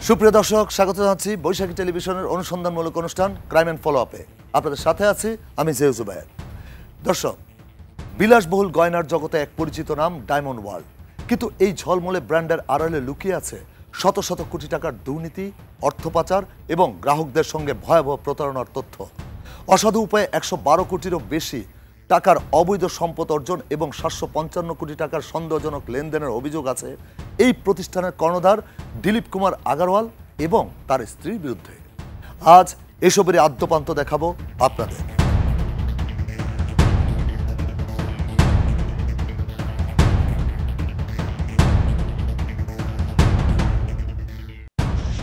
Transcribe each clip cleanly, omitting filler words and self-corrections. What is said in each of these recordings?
সুপ্রিয় দর্শক, স্বাগত জানাচ্ছি বৈশাখী টেলিভিশনের অনুসন্ধানমূলক অনুষ্ঠান ক্রাইম অ্যান্ড ফলো আপে। আপনাদের সাথে আছি আমি জেউ জুবায়ের। দর্শক, বিলাসবহুল গয়নার জগতে এক পরিচিত নাম ডায়মন্ড ওয়ার্ল্ড, কিন্তু এই ঝলমলে ব্র্যান্ডের আড়ালে লুকিয়ে আছে শত শত কোটি টাকার দুর্নীতি, অর্থ পাচার এবং গ্রাহকদের সঙ্গে ভয়াবহ প্রতারণার তথ্য। অসাধু উপায়ে 112 কোটিরও বেশি টাকার অবৈধ সম্পদ অর্জন এবং 755 কোটি টাকার সন্দেহজনক লেনদেনের অভিযোগ আছে এই প্রতিষ্ঠানের কর্ণধার দিলীপ কুমার আগারওয়াল এবং তার স্ত্রীর বিরুদ্ধে। আজ এসবেরই আদ্যপান্ত দেখাবো আপনাদের।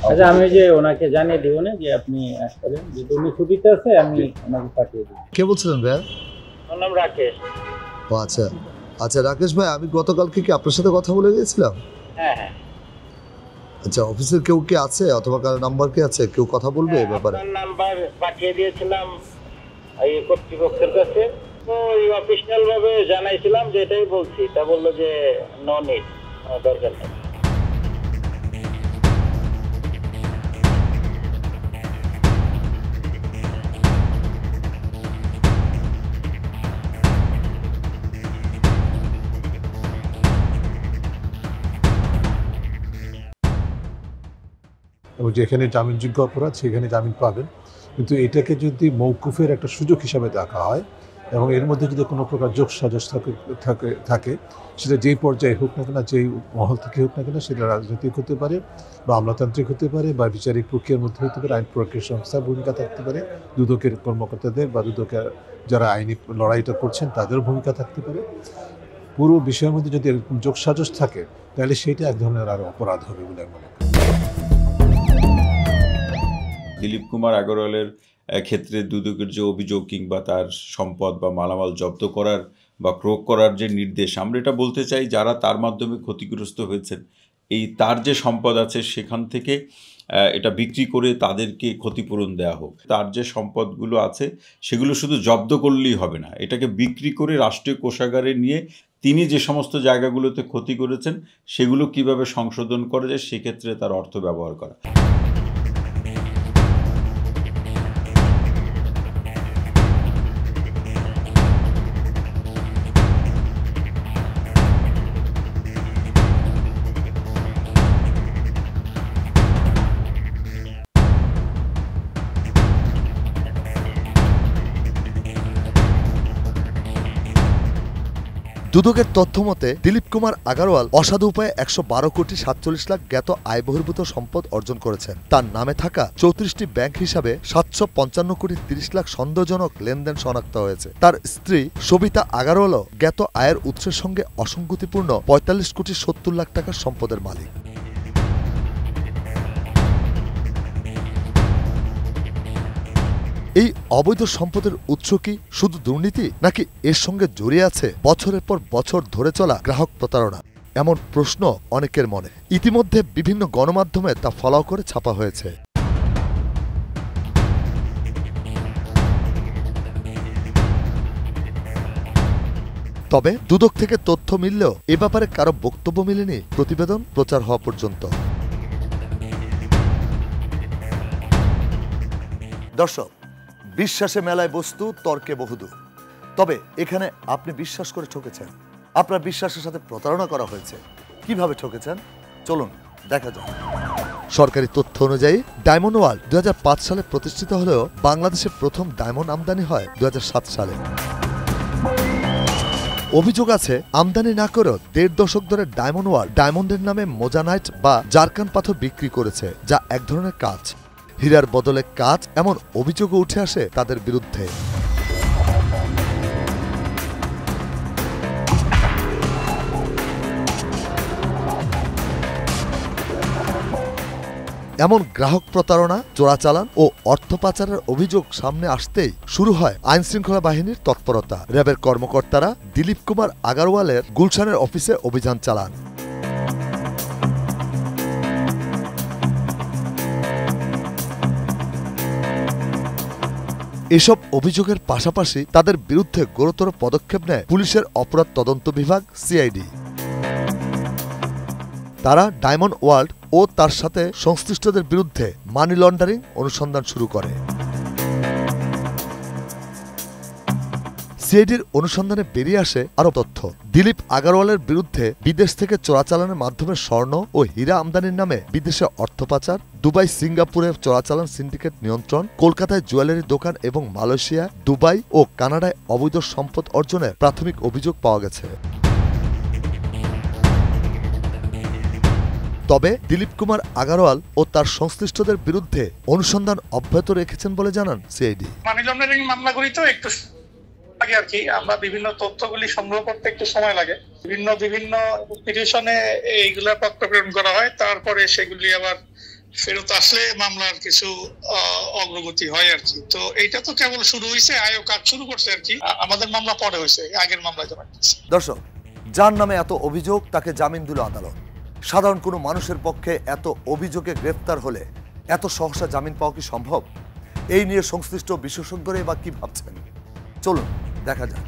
আচ্ছা, আমি যে ওনাকে জানিয়ে দিব না যে আপনি আসবেন, যে উনি ছুটিতে আছে, আমি ওনাকে পাঠিয়ে দিব। কে বলছিলেন ভাই? আমার নাম রাকেশ। ও আচ্ছা আচ্ছা, রাকেশ ভাই, আমি গতকালকে কি আপনার সাথে কথা বলে গিয়েছিলাম? হ্যাঁ হ্যাঁ। আচ্ছা, অফিসের কেউ কি আছে অথবা কারো নাম্বার কি আছে? কেউ কথা বলবে এই ব্যাপারে? আপনার নাম্বার পাঠিয়ে দিয়েছিলাম এই কর্তৃপক্ষের কাছে, তো এই অফিশিয়াল ভাবে জানাইছিলাম যে এটাই বলছি, তা বললো যে নো নিড, দরকার নেই। এবং যেখানে জামিনযোগ্য অপরাধ সেখানে জামিন পাবেন, কিন্তু এটাকে যদি মৌকুফের একটা সুযোগ হিসাবে দেখা হয় এবং এর মধ্যে যদি কোনো প্রকার যোগসাজশ থাকে সেটা যেই পর্যায়ে হোক না কেন, যেই মহল থেকে হোক না কেন, সেটা রাজনৈতিক হতে পারে বা আমলাতান্ত্রিক হতে পারে বা বিচারিক প্রক্রিয়ার মধ্যে হতে পারে, আইন প্রক্রিয়া সংস্থার ভূমিকা থাকতে পারে, দুদকের কর্মকর্তাদের বা দুদকের যারা আইনি লড়াইটা করছেন তাদের ভূমিকা থাকতে পারে। পুরো বিষয়ের মধ্যে যদি এরকম যোগসাজশ থাকে তাহলে সেটা এক ধরনের আরও অপরাধ হবে বলে আমি মনে করি। দিলীপ কুমার আগরওয়ালের ক্ষেত্রে দুদকের যে অভিযোগ কিংবা তার সম্পদ বা মালামাল জব্দ করার বা ক্রয় করার যে নির্দেশ, আমরা এটা বলতে চাই যারা তার মাধ্যমে ক্ষতিগ্রস্ত হয়েছেন, এই তার যে সম্পদ আছে সেখান থেকে এটা বিক্রি করে তাদেরকে ক্ষতিপূরণ দেওয়া হোক। তার যে সম্পদগুলো আছে সেগুলো শুধু জব্দ করলেই হবে না, এটাকে বিক্রি করে রাষ্ট্রীয় কোষাগারে নিয়ে তিনি যে সমস্ত জায়গাগুলোতে ক্ষতি করেছেন সেগুলো কিভাবে সংশোধন করা যায় সেক্ষেত্রে তার অর্থ ব্যবহার করা। দুদকের তথ্য মতে দিলীপ কুমার আগারওয়াল অসাধু উপায়ে 112 কোটি 47 লাখ জ্ঞাত আয় বহির্ভূত সম্পদ অর্জন করেছেন। তার নামে থাকা 34টি ব্যাংক হিসাবে 755 কোটি 30 লাখ সন্দেহজনক লেনদেন শনাক্ত হয়েছে। তার স্ত্রী সবিতা আগারওয়ালও জ্ঞাত আয়ের উৎসের সঙ্গে অসঙ্গতিপূর্ণ 45 কোটি 70 লাখ টাকার সম্পদের মালিক। এই অবৈধ সম্পদের উৎস কি শুধু দুর্নীতি, নাকি এর সঙ্গে জড়িয়ে আছে বছরের পর বছর ধরে চলা গ্রাহক প্রতারণা? এমন প্রশ্ন অনেকের মনে। ইতিমধ্যে বিভিন্ন গণমাধ্যমে তা ফলাও করে ছাপা হয়েছে। তবে দুদক থেকে তথ্য মিললেও এ ব্যাপারে কারো বক্তব্য মেলেনি প্রতিবেদন প্রচার হওয়া পর্যন্ত। দর্শক, বিশ্বাসে মেলায় বস্তু, তর্কে বহুদূর। তবে এখানে আপনি বিশ্বাস করে ঠকেছেন, আপনার বিশ্বাসের সাথে প্রতারণা করা হয়েছে। কিভাবে ঠকেছেন চলুন দেখা যাক। সরকারি তথ্য অনুযায়ী ডায়মন্ড ওয়ার্ল্ড 2005 সালে প্রতিষ্ঠিত হলেও বাংলাদেশে প্রথম ডায়মন্ড আমদানি হয় 2007 সালে। অভিযোগ আছে আমদানি না করেও 1.5 দশক ধরে ডায়মন্ড ওয়ার্ল্ড ডায়মন্ডের নামে মোজানাইট বা জারকান পাথর বিক্রি করেছে, যা এক ধরনের কাজ। হীরার বদলে কাজ, এমন অভিযোগও উঠে আসে তাদের বিরুদ্ধে। এমন গ্রাহক প্রতারণা, চোরাচালান ও অর্থ পাচারের অভিযোগ সামনে আসতেই শুরু হয় আইনশৃঙ্খলা বাহিনীর তৎপরতা। র্যাবের কর্মকর্তারা দিলীপ কুমার আগারওয়ালের গুলশানের অফিসে অভিযান চালান। এসব অভিযোগের পাশাপাশি তাদের বিরুদ্ধে গুরুতর পদক্ষেপ নেয় পুলিশের অপরাধ তদন্ত বিভাগ সিআইডি। তারা ডায়মন্ড ওয়ার্ল্ড ও তার সাথে সংশ্লিষ্টদের বিরুদ্ধে মানি লন্ডারিং অনুসন্ধান শুরু করে। সিআইডির অনুসন্ধানে বেরিয়ে আসে আরও তথ্য। দিলীপ আগারওয়ালের বিরুদ্ধে বিদেশ থেকে চোরাচালানের মাধ্যমে স্বর্ণ ও হীরা আমদানির নামে বিদেশে অর্থ পাচার, দুবাই সিঙ্গাপুরে চোরাচালান সিন্ডিকেট নিয়ন্ত্রণ, কলকাতায় জুয়েলারি দোকান এবং মালয়েশিয়া, দুবাই ও কানাডায় অবৈধ সম্পদ অর্জনের প্রাথমিক অভিযোগ পাওয়া গেছে। তবে দিলীপ কুমার আগারওয়াল ও তার সংশ্লিষ্টদের বিরুদ্ধে অনুসন্ধান অব্যাহত রেখেছেন বলে জানান সিআইডি। মানি লন্ডারিং মামলাগুলি তো একটু আগে আর কি, আমরা বিভিন্ন তথ্যগুলি সংগ্রহ করতে একটু সময় লাগে, বিভিন্ন ইনস্টিটিউশনে এইগুলা প্রক্রিয়াকরণ করা হয়, তারপরে সেগুলি আবার ফেরত আসলে মামলার কিছু অগ্রগতি হয় আর কি। তো এইটা তো কেবল শুরু হয়েছে, আয়ও কাজ শুরু করছে আর কি। আমাদের মামলা পরে হয়েছে, আগের মামলায় জমা দিয়েছে। দর্শক, যার নামে এত অভিযোগ তাকে জামিন দিল আদালত। সাধারণ কোনো মানুষের পক্ষে এত অভিযোগে গ্রেফতার হলে এত সহসা জামিন পাওয়া কি সম্ভব? এই নিয়ে সংশ্লিষ্ট বিশেষজ্ঞরা বা কি ভাবছেন, চলুন দেখা যাক।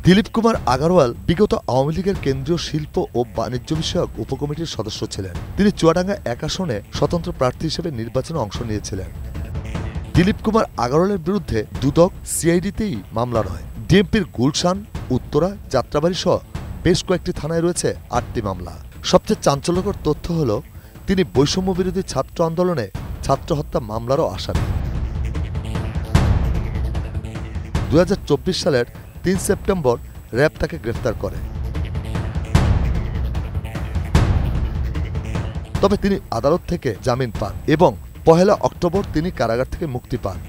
দিলীপ কুমার আগারওয়াল বিগত আওয়ামী লীগের কেন্দ্রীয় শিল্প ও বাণিজ্য বিষয়ক উপকমিটির সদস্য ছিলেন। তিনি চুয়াডাঙ্গা 1 আসনে স্বতন্ত্র প্রার্থী হিসেবে নির্বাচনে অংশ নিয়েছিলেন। দিলীপ কুমার আগারওয়ালের বিরুদ্ধে দুদক সিআইডিতেই মামলা নয়, ডিএমপির গুলশান, উত্তরা, যাত্রাবাড়ি সহ বেশ কয়েকটি থানায় রয়েছে 8টি মামলা। সবচেয়ে চাঞ্চল্যকর তথ্য হল তিনি বৈষম্য বিরোধী ছাত্র আন্দোলনে ছাত্র হত্যা মামলারও আসামি। 2024 সালের 3 সেপ্টেম্বর র্যাব তাকে গ্রেফতার করে। তবে তিনি আদালত থেকে জামিন পান এবং 1 অক্টোবর তিনি কারাগার থেকে মুক্তি পান।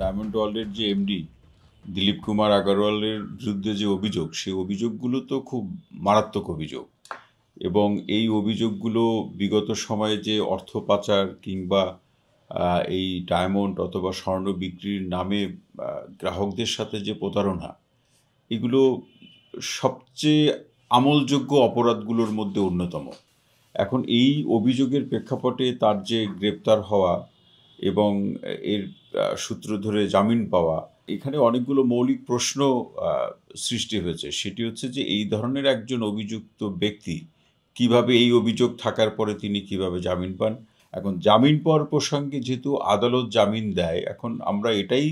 ডায়মন্ড ওয়ার্ল্ডের যে এমডি দিলীপ কুমার আগারওয়ালের বিরুদ্ধে যে অভিযোগ, সেই অভিযোগগুলো তো খুব মারাত্মক অভিযোগ, এবং এই অভিযোগগুলো বিগত সময়ে যে অর্থ পাচার কিংবা এই ডায়মন্ড অথবা স্বর্ণ বিক্রির নামে গ্রাহকদের সাথে যে প্রতারণা, এগুলো সবচেয়ে আমলযোগ্য অপরাধগুলোর মধ্যে অন্যতম। এখন এই অভিযোগের প্রেক্ষাপটে তার যে গ্রেপ্তার হওয়া এবং এর সূত্র ধরে জামিন পাওয়া, এখানে অনেকগুলো মৌলিক প্রশ্ন সৃষ্টি হয়েছে। সেটি হচ্ছে যে এই ধরনের একজন অভিযুক্ত ব্যক্তি কিভাবে, এই অভিযোগ থাকার পরে তিনি কিভাবে জামিন পান। এখন জামিন পাওয়ার প্রসঙ্গে যেহেতু আদালত জামিন দেয়, এখন আমরা এটাই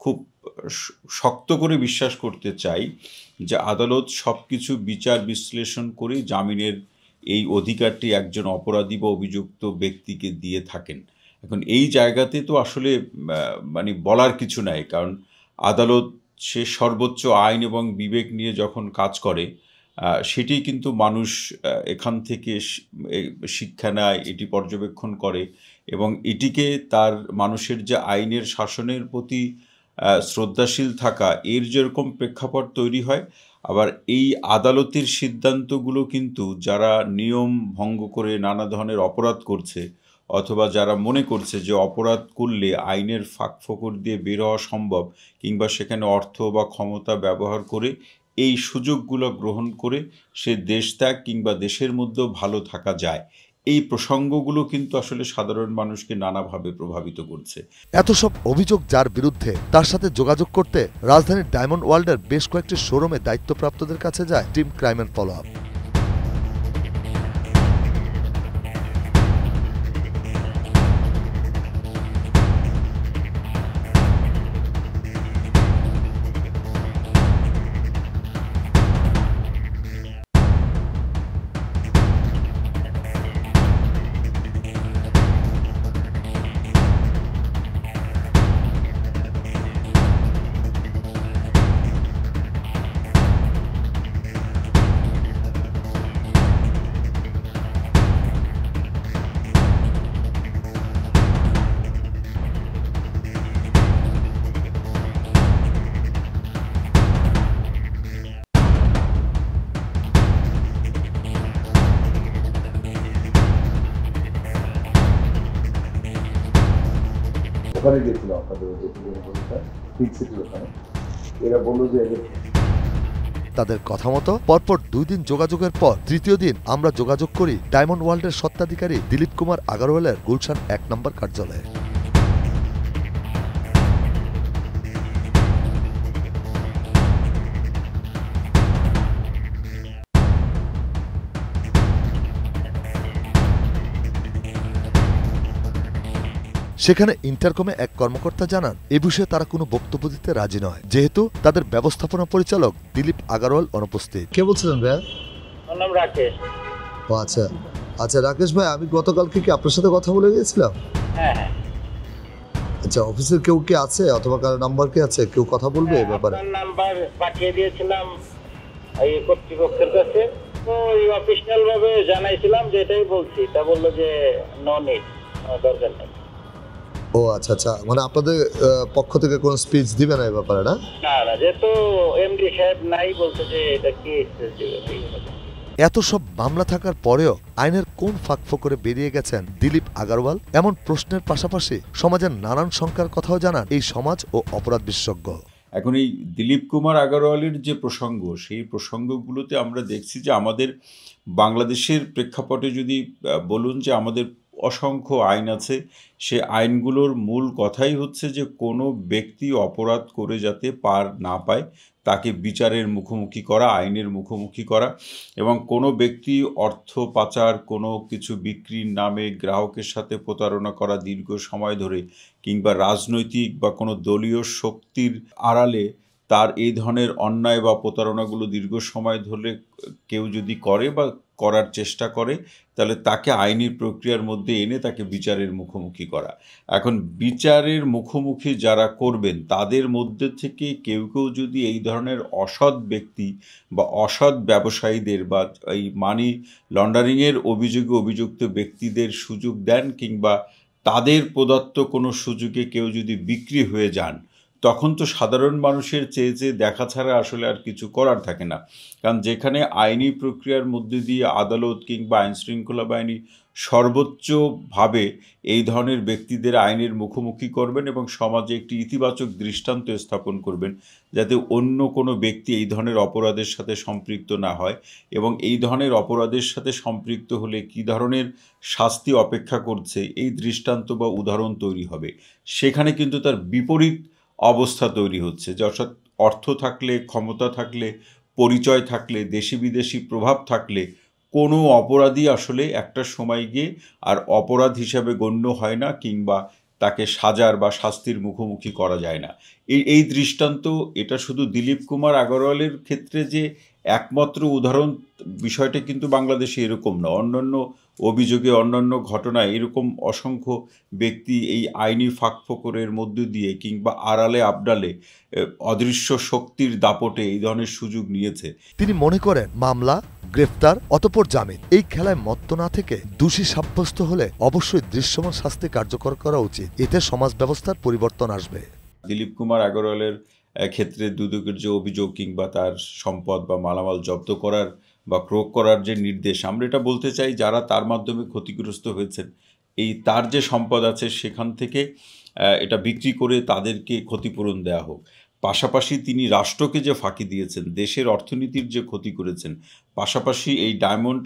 খুব শক্ত করে বিশ্বাস করতে চাই যে আদালত সব কিছু বিচার বিশ্লেষণ করে জামিনের এই অধিকারটি একজন অপরাধী বা অভিযুক্ত ব্যক্তিকে দিয়ে থাকেন। এখন এই জায়গাতে তো আসলে মানে বলার কিছু নাই, কারণ আদালত সে সর্বোচ্চ আইন এবং বিবেক নিয়ে যখন কাজ করে, সেটি কিন্তু মানুষ এখান থেকে শিক্ষা নেয়, এটি পর্যবেক্ষণ করে এবং এটিকে তার মানুষের যে আইনের শাসনের প্রতি শ্রদ্ধাশীল থাকা, এর যেরকম প্রেক্ষাপট তৈরি হয়, আবার এই আদালতের সিদ্ধান্তগুলো কিন্তু যারা নিয়ম ভঙ্গ করে নানা ধরনের অপরাধ করছে অথবা যারা মনে করছে যে অপরাধ করলে আইনের ফাঁক ফোকর দিয়ে বের হওয়া সম্ভব কিংবা সেখানে অর্থ বা ক্ষমতা ব্যবহার করে এই সুযোগগুলো গ্রহণ করে সে দেশ ত্যাগ কিংবা দেশের মধ্যেও ভালো থাকা যায়, এই প্রসঙ্গগুলো কিন্তু আসলে সাধারণ মানুষকে নানাভাবে প্রভাবিত করছে। এত সব অভিযোগ যার বিরুদ্ধে, তার সাথে যোগাযোগ করতে রাজধানীর ডায়মন্ড ওয়ার্ল্ডের বেশ কয়েকটি শোরুমে দায়িত্বপ্রাপ্তদের কাছে যায় team crime and follow up. ওখানে গেছিল আপনাদের পিঙ্ক সিটির ওখানে, এরা বললো যে তাদের কথা মতো পরপর 2 দিন যোগাযোগের পর তৃতীয় দিন আমরা যোগাযোগ করি ডায়মন্ড ওয়ার্ল্ডের স্বত্বাধিকারী দিলীপ কুমার আগারওয়ালের গুলশান 1 নম্বর কার্যালয়ে। সেখানে ইন্টারকমে এক কর্মকর্তা জানান এ বিষয়ে তারা কোনো বক্তব্য দিতে রাজি নয়, যেহেতু তাদের ব্যবস্থাপনা পরিচালক দিলীপ আগারওয়াল অনুপস্থিত। কে বলছিলেন ভাইয়া? আমার নাম রাকেশ। ও আচ্ছা আচ্ছা, রাকেশ ভাই, আমি গতকালকে কি আপনার সাথে কথা বলে গিয়েছিলাম? হ্যাঁ হ্যাঁ, আচ্ছা, অফিসের কেউ কি আছে অথবা কারো নাম্বার কি আছে, কেউ কথা বলবে এই ব্যাপারে? আপনার নাম্বার পাঠিয়ে দিয়েছিলাম এই কর্তৃপক্ষের কাছে, তো ওই অফিসিয়াল ভাবে জানাইছিলাম যে এটাই বলছি, তা বললো যে নো নিড, দরকার নেই। ও আচ্ছা আচ্ছা, মানে আপনাদের পক্ষ থেকে কোনো স্পিচ দিবে না এই ব্যাপারে? না না না, যেহেতু এমডি সাহেব নাই, বলছে যে এটা কি এত সব মামলা থাকার পরেও আইনের কোন ফাঁকফোকরে বেরিয়ে গেছেন দিলীপ আগারওয়াল, এমন প্রশ্নের পাশাপাশি সমাজের নানান শঙ্কার কথাও জানান এই সমাজ ও অপরাধ বিশেষজ্ঞ। এখন এই দিলীপ কুমার আগারওয়ালের যে প্রসঙ্গ, সেই প্রসঙ্গগুলোতে আমরা দেখছি যে আমাদের বাংলাদেশের প্রেক্ষাপটে যদি বলুন যে আমাদের অসংখ্য আইন আছে, সে আইনগুলোর মূল কথাই হচ্ছে যে কোনো ব্যক্তি অপরাধ করে যাতে পার না পায় তাকে বিচারের মুখোমুখি করা, আইনের মুখোমুখি করা, এবং কোনো ব্যক্তি অর্থ পাচার, কোনো কিছু বিক্রির নামে গ্রাহকের সাথে প্রতারণা করা দীর্ঘ সময় ধরে, কিংবা রাজনৈতিক বা কোনো দলীয় শক্তির আড়ালে তার এই ধরনের অন্যায় বা প্রতারণাগুলো দীর্ঘ সময় ধরে কেউ যদি করে বা করার চেষ্টা করে, তাহলে তাকে আইনি প্রক্রিয়ার মধ্যে এনে তাকে বিচারের মুখোমুখি করা। এখন বিচারের মুখোমুখি যারা করবেন তাদের মধ্যে থেকে কেউ কেউ যদি এই ধরনের অসৎ ব্যক্তি বা অসৎ ব্যবসায়ীদের বা এই মানি লন্ডারিংয়ের অভিযোগে অভিযুক্ত ব্যক্তিদের সুযোগ দেন, কিংবা তাদের প্রদত্ত কোনো সুযোগে কেউ যদি বিক্রি হয়ে যান, তখন তো সাধারণ মানুষের চেয়ে দেখা ছাড়া আসলে আর কিছু করার থাকে না। কারণ যেখানে আইনি প্রক্রিয়ার মধ্যে দিয়ে আদালত কিংবা আইনশৃঙ্খলা বাহিনী সর্বোচ্চভাবে এই ধরনের ব্যক্তিদের আইনের মুখোমুখি করবেন এবং সমাজে একটি ইতিবাচক দৃষ্টান্ত স্থাপন করবেন, যাতে অন্য কোনো ব্যক্তি এই ধরনের অপরাধের সাথে সম্পৃক্ত না হয়, এবং এই ধরনের অপরাধের সাথে সম্পৃক্ত হলে কী ধরনের শাস্তি অপেক্ষা করছে এই দৃষ্টান্ত বা উদাহরণ তৈরি হবে। সেখানে কিন্তু তার বিপরীত অবস্থা তৈরি হচ্ছে, যে অর্থাৎ অর্থ থাকলে, ক্ষমতা থাকলে, পরিচয় থাকলে, দেশি বিদেশি প্রভাব থাকলে কোনো অপরাধী আসলে একটা সময় গিয়ে আর অপরাধ হিসাবে গণ্য হয় না, কিংবা তাকে সাজার বা শাস্তির মুখোমুখি করা যায় না। এই দৃষ্টান্ত এটা শুধু দিলীপ কুমার আগারওয়ালের ক্ষেত্রে যে একমাত্র উদাহরণ, বিষয়টা কিন্তু বাংলাদেশে এরকম না। অন্যান্য অভিযোগে, অন্যান্য ঘটনায় এরকম অসংখ্য ব্যক্তি এই আইনি ফাঁকফোকরের মধ্য দিয়ে কিংবা আড়ালে আবডালে অদৃশ্য শক্তির দাপটে এই ধরনের সুযোগ নিয়েছে। তিনি মনে করেন মামলা, গ্রেফতার, অতঃপর জামিন, এই খেলায় মত্ত না থেকে দোষী সাব্যস্ত হলে অবশ্যই দৃশ্যমান শাস্তি কার্যকর করা উচিত। এতে সমাজ ব্যবস্থার পরিবর্তন আসবে। দিলীপ কুমার আগারওয়ালের ক্ষেত্রে দুদকের যে অভিযোগ কিংবা তার সম্পদ বা মালামাল জব্দ করার বা ক্রোক করার যে নির্দেশ, আমরা এটা বলতে চাই যারা তার মাধ্যমে ক্ষতিগ্রস্ত হয়েছেন, এই তার যে সম্পদ আছে সেখান থেকে এটা বিক্রি করে তাদেরকে ক্ষতিপূরণ দেওয়া হোক। পাশাপাশি তিনি রাষ্ট্রকে যে ফাঁকি দিয়েছেন, দেশের অর্থনীতির যে ক্ষতি করেছেন, পাশাপাশি এই ডায়মন্ড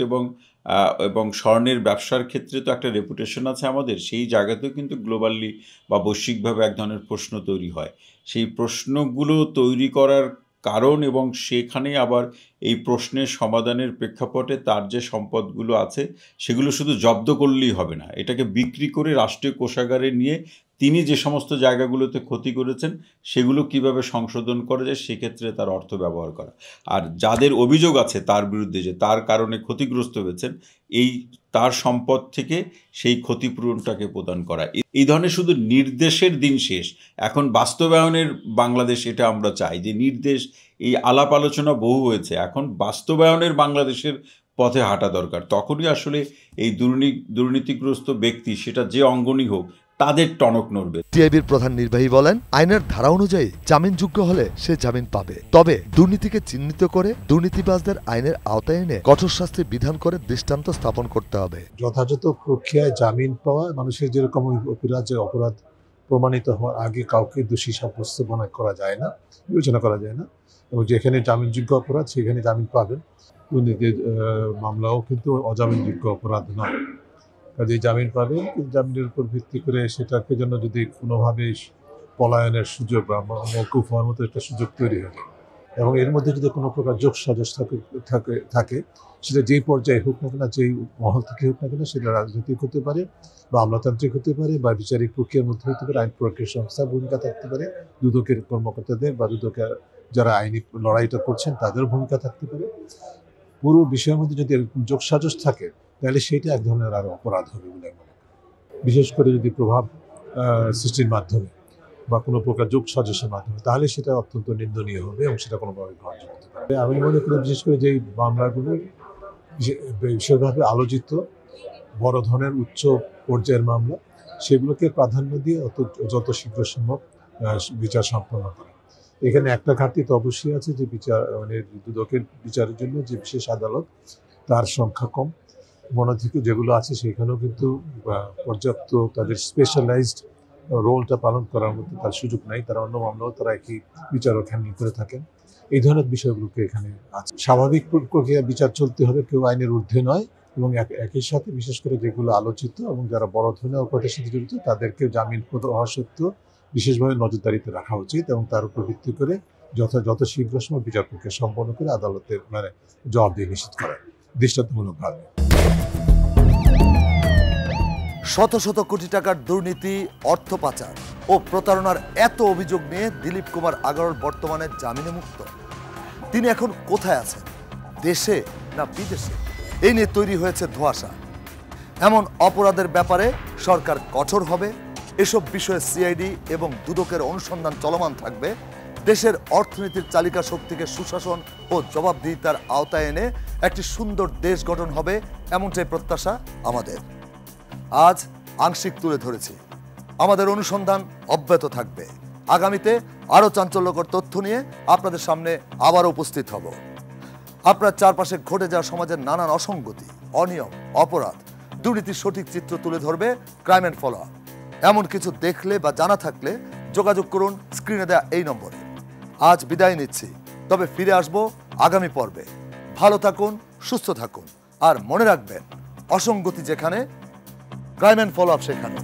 এবং স্বর্ণের ব্যবসার ক্ষেত্রে তো একটা রেপুটেশন আছে আমাদের, সেই জায়গাতেও কিন্তু গ্লোবালি বা বৈশ্বিকভাবে এক ধরনের প্রশ্ন তৈরি হয়। সেই প্রশ্নগুলো তৈরি করার কারণ এবং সেখানে আবার এই প্রশ্নের সমাধানের প্রেক্ষাপটে তার যে সম্পদগুলো আছে সেগুলো শুধু জব্দ করলেই হবে না, এটাকে বিক্রি করে রাষ্ট্রীয় কোষাগারে নিয়ে তিনি যে সমস্ত জায়গাগুলোতে ক্ষতি করেছেন সেগুলো কিভাবে সংশোধন করা যায় সেক্ষেত্রে তার অর্থ ব্যবহার করা। আর যাদের অভিযোগ আছে তার বিরুদ্ধে যে তার কারণে ক্ষতিগ্রস্ত হয়েছেন, তার সম্পদ থেকে সেই ক্ষতিপূরণটাকে প্রদান করা। এই ধরনের শুধু নির্দেশের দিন শেষ, এখন বাস্তবায়নের বাংলাদেশ, এটা আমরা চাই যে নির্দেশ, এই আলাপ আলোচনা বহু হয়েছে, এখন বাস্তবায়নের বাংলাদেশের পথে হাঁটা দরকার। তখনই আসলে এই দুর্নীতিগ্রস্ত ব্যক্তি, সেটা যে অঙ্গনই হোক, তাদের টনক নড়বে। টিআইবির প্রধান নির্বাহী বলেন, আইনের ধারা অনুযায়ী জামিনযোগ্য হলে সে জামিন পাবে, তবে দুর্নীতিকে চিহ্নিত করে দুর্নীতিবাজদের আইনের আওতায় এনে কঠোর শাস্তির বিধান করে দৃষ্টান্ত স্থাপন করতে হবে। যথাযথ প্রক্রিয়ায় জামিন পাওয়া, মানুষের যেরকম অপরাধ প্রমাণিত হওয়ার আগে কাউকে দোষী সাব্যস্ত করা যায় না, বিবেচনা করা যায় না, এবং যেখানে জামিনযোগ্য অপরাধ সেখানে জামিন পাবেন। দুর্নীতির মামলাও কিন্তু অজামিনযোগ্য অপরাধ নয়, কাজে জামিন পাবেন। কিন্তু জামিনের উপর ভিত্তি করে সেটাকে জন্য যদি কোনোভাবে পলায়নের সুযোগ বা মওকুফ হওয়ার মতো একটা সুযোগ তৈরি হয়, এবং এর মধ্যে যদি কোনো প্রকার যোগসাজশ থাকে সেটা যেই পর্যায়ে হোক না কেন, যেই মহল থেকে হোক না কেন, সেটা রাজনৈতিক হতে পারে বা আমলাতান্ত্রিক হতে পারে বা বিচারিক প্রক্রিয়ার মধ্যে হতে পারে, আইন প্রক্রিয়া সংস্থার ভূমিকা থাকতে পারে, দুদকের কর্মকর্তাদের বা দুদকের যারা আইনি লড়াইটা করছেন তাদের ভূমিকা থাকতে পারে। পুরো বিষয়ের মধ্যে যদি এরকম যোগসাজশ থাকে তাহলে সেটা এক ধরনের আরো অপরাধ হবে বলে মনে করি। বিশেষ করে যদি প্রভাব সৃষ্টির মাধ্যমে বা কোনো প্রকার যোগসাজশের মাধ্যমে, তাহলে সেটা অত্যন্ত নিন্দনীয় হবে এবং সেটা কোনোভাবে গ্রহণযোগ্য হতে পারে। আমি মনে করি বিশেষ করে যেই মামলাগুলো বিশেষভাবে আলোচিত বড় ধরনের উচ্চ পর্যায়ের মামলা, সেগুলোকে প্রাধান্য দিয়ে যত শীঘ্র সম্ভব বিচার সম্পন্ন করা। এখানে একটা ঘাটতি তো অবশ্যই আছে যে মানে দুদকের বিচারের জন্য যে বিশেষ আদালত তার সংখ্যা কম, মনোধিক যেগুলো আছে সেখানেও কিন্তু পর্যাপ্ত তাদের স্পেশালাইজড রোলটা পালন করার মতো তার সুযোগ নাই। তারা অন্য মামলাও তারা একই বিচারক হ্যান্ডেল করে থাকেন। এই ধরনের বিষয়গুলোকে এখানে আছে। স্বাভাবিক প্রক্রিয়া বিচার চলতে হবে, কেউ আইনের ঊর্ধ্বে নয়, এবং একই সাথে বিশেষ করে যেগুলো আলোচিত এবং যারা বড় ধরনের অপরাধের সাথে জড়িত তাদেরকে জামিন হওয়া সত্ত্বেও বিশেষভাবে নজরদারিতে রাখা উচিত এবং তার উপর ভিত্তি করে যত শীঘ্র সময় বিচার প্রক্রিয়া সম্পন্ন করে আদালতের মানে জবাবদিহি নিশ্চিত করা দৃষ্টান্তমূলকভাবে। শত শত কোটি টাকার দুর্নীতি, অর্থ পাচার ও প্রতারণার এত অভিযোগ নিয়ে দিলীপ কুমার আগরওয়াল বর্তমানে জামিনে মুক্ত। তিনি এখন কোথায় আছেন, দেশে না বিদেশে, এই নিয়ে তৈরি হয়েছে ধোঁয়াশা। এমন অপরাধের ব্যাপারে সরকার কঠোর হবে, এসব বিষয়ে সিআইডি এবং দুদকের অনুসন্ধান চলমান থাকবে। দেশের অর্থনীতির চালিকা শক্তিকে সুশাসন ও জবাবদিহিতার আওতায় এনে একটি সুন্দর দেশ গঠন হবে, এমনটাই প্রত্যাশা আমাদের। আজ আংশিক তুলে ধরেছি, আমাদের অনুসন্ধান অব্যাহত থাকবে। আগামীতে আরও চাঞ্চল্যকর তথ্য নিয়ে আপনাদের সামনে আবার উপস্থিত হব। আপনার চারপাশে ঘটে যাওয়া সমাজের নানান অসঙ্গতি, অনিয়ম, অপরাধ, দুর্নীতির সঠিক চিত্র তুলে ধরবে ক্রাইম অ্যান্ড ফলো আপ। এমন কিছু দেখলে বা জানা থাকলে যোগাযোগ করুন স্ক্রিনে দেওয়া এই নম্বরে। আজ বিদায় নিচ্ছি, তবে ফিরে আসব আগামী পর্বে। ভালো থাকুন, সুস্থ থাকুন, আর মনে রাখবেন, অসঙ্গতি যেখানে, ক্রাইম অ্যান্ড ফলো আপ সেখানে।